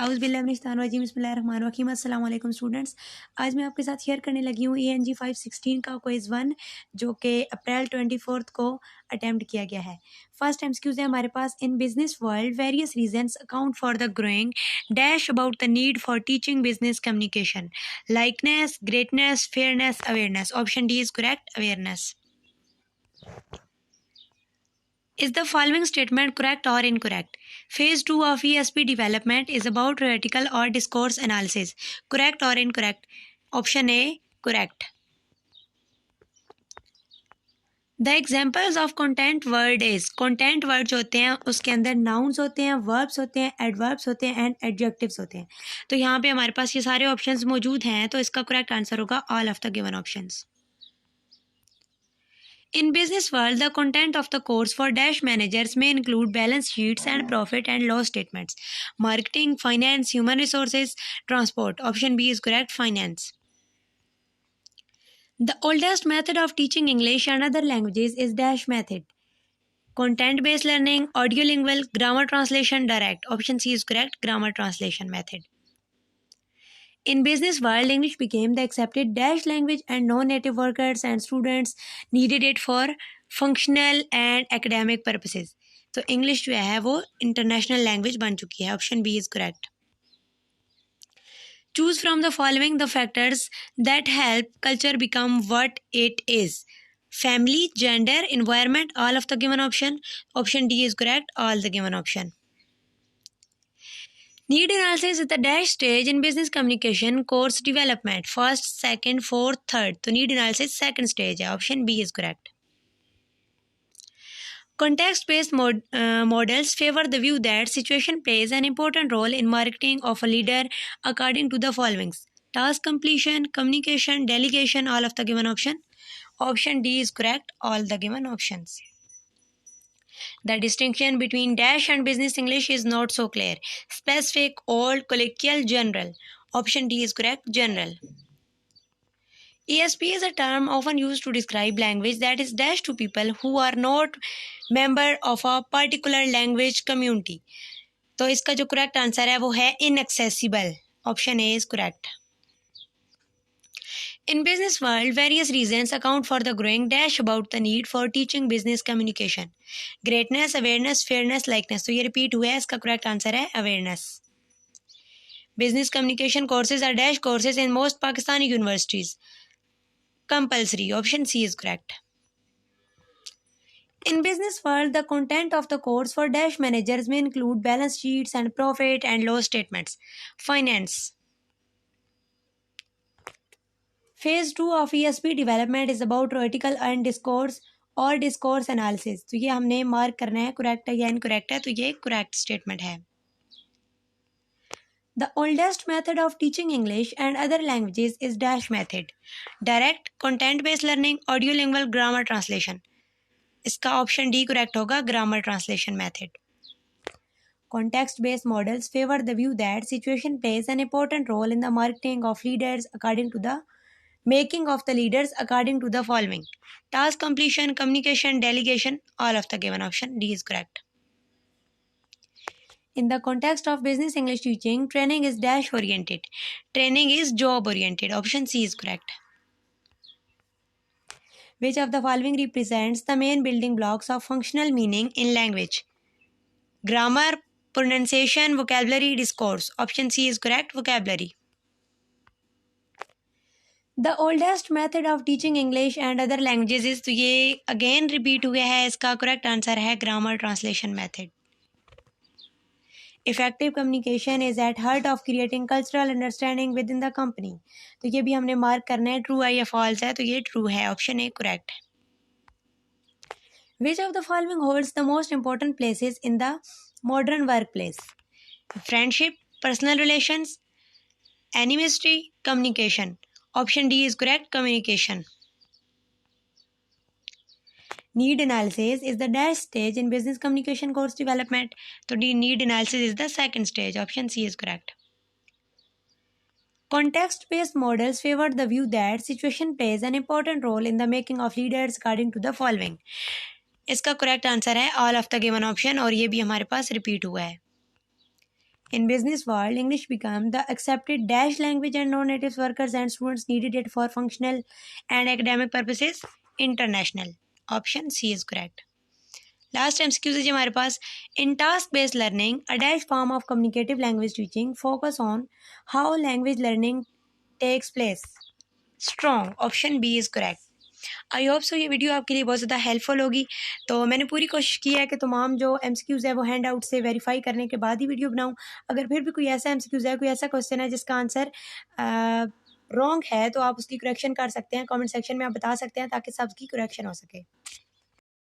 औज़ुबिल्लाहिमिनश्शैतानिर्रजीम बिस्मिल्लाहिर्रहमानिर्रहीम। अस्सलाम वालेकुम स्टूडेंट्स। आज मैं आपके साथ शेयर करने लगी हूँ ENG 516 का क्विज़ 1 जो कि अप्रैल 24 को अटैम्प्ट किया गया है। फर्स्ट एमसीक्यूज़ है हमारे पास। In business world various reasons account for the growing dash about the need for teaching business communication, likeness, greatness, fairness, awareness. Option D is correct, awareness. Is the following statement correct or incorrect? Phase 2 of ESP development is about rhetorical or discourse analysis. Correct or incorrect? Option A, correct. The examples of content word is, content words होते हैं उसके अंदर nouns होते हैं, verbs होते हैं, adverbs होते हैं and adjectives होते हैं। तो यहाँ पे हमारे पास ये सारे options मौजूद हैं, तो इसका correct answer होगा all of the given options. In business world, the content of the course for dash managers may include balance sheets and profit and loss statements, marketing, finance, human resources, transport. Option B is correct, finance. The oldest method of teaching English and other languages is dash method. Content-based learning, audiolingual, grammar translation, direct. Option C is correct, grammar translation method. In business world, English became the accepted dash language and non-native workers and students needed it for functional and academic purposes. तो English जो है वो international language बन चुकी है. Option B is correct. Choose from the following the factors that help culture become what it is. Family, gender, environment, all of the given option. Option D is correct, all the given option. Need analysis is the dash stage in business communication course development. First, second, fourth, third. तो need analysis second stage है. Option B is correct. Context-based models favor the view that situation plays an important role in marketing of a leader according to the following: task completion, communication, delegation, all of the given option. Option D is correct, all the given options. The distinction between dash and business English is not so clear. Specific, old, colloquial, general. Option D is correct, general. ESP is a term often used to describe language that is dash to people who are not member of a particular language community. तो इसका जो correct answer है वो है inaccessible. Option A is correct. In business world, various reasons account for the growing dash about the need for teaching business communication. Greatness, awareness, fairness, likeness. तो ये repeat हुआ है, इसका correct answer है awareness. Business communication courses are dash courses in most Pakistani universities. Compulsory. Option C is correct. In business world, the content of the course for dash managers may include balance sheets and profit and loss statements. Finance. Phase 2 of ESP development is about rhetorical and discourse और discourse analysis. तो ये हमने mark करना है correct है या incorrect है, तो ये correct statement है. The oldest method of teaching English and other languages is dash method. Direct, content-based learning, audiolingual, grammar translation. इसका option D correct होगा, grammar translation method. Context-based models favor the view that situation plays an important role in the marketing of leaders according to the making of the leaders according to the following: task completion, communication, delegation, all of the given option. D is correct. In the context of business English teaching, training is dash oriented. Training is job oriented. Option C is correct. Which of the following represents the main building blocks of functional meaning in language? Grammar, pronunciation, vocabulary, discourse. Option C is correct, vocabulary. The oldest method of teaching English and other languages is, तो ये again repeat हुआ है, इसका correct answer है grammar translation method. Effective communication is at heart of creating cultural understanding within the company. तो ये भी हमने मार्क करना है true है या false है, तो ये true है. Option A correct. Which of the following holds the most important places in the modern workplace? Friendship, personal relations, animosity, communication. Option D is correct, communication. Need analysis is the dash stage in business communication course development. So need analysis is the second stage. Option C is correct. Context-based models favor the view that situation plays an important role in the making of leaders according to the following. इसका correct answer है all of the given option और ये भी हमारे पास repeat हुआ है. In business world, English became the accepted dash language and non-native workers and students needed it for functional and academic purposes. International. Option C is correct. Last MCQ है हमारे पास. In task based learning a dash form of communicative language teaching focus on how language learning takes place. Strong. Option B is correct. I hope so ये video आपके लिए बहुत ज़्यादा helpful होगी. तो मैंने पूरी कोशिश की है कि तमाम जो एमसीक्यूज़ है वो हैंड आउट से वेरीफाई करने के बाद ही वीडियो बनाऊँ. अगर फिर भी कोई ऐसा एमसीक्यूज़ है, कोई ऐसा क्वेश्चन है जिसका आंसर रॉन्ग है, तो आप उसकी करेक्शन कर सकते हैं. कमेंट सेक्शन में आप बता सकते हैं ताकि सबकी करेक्शन हो सके.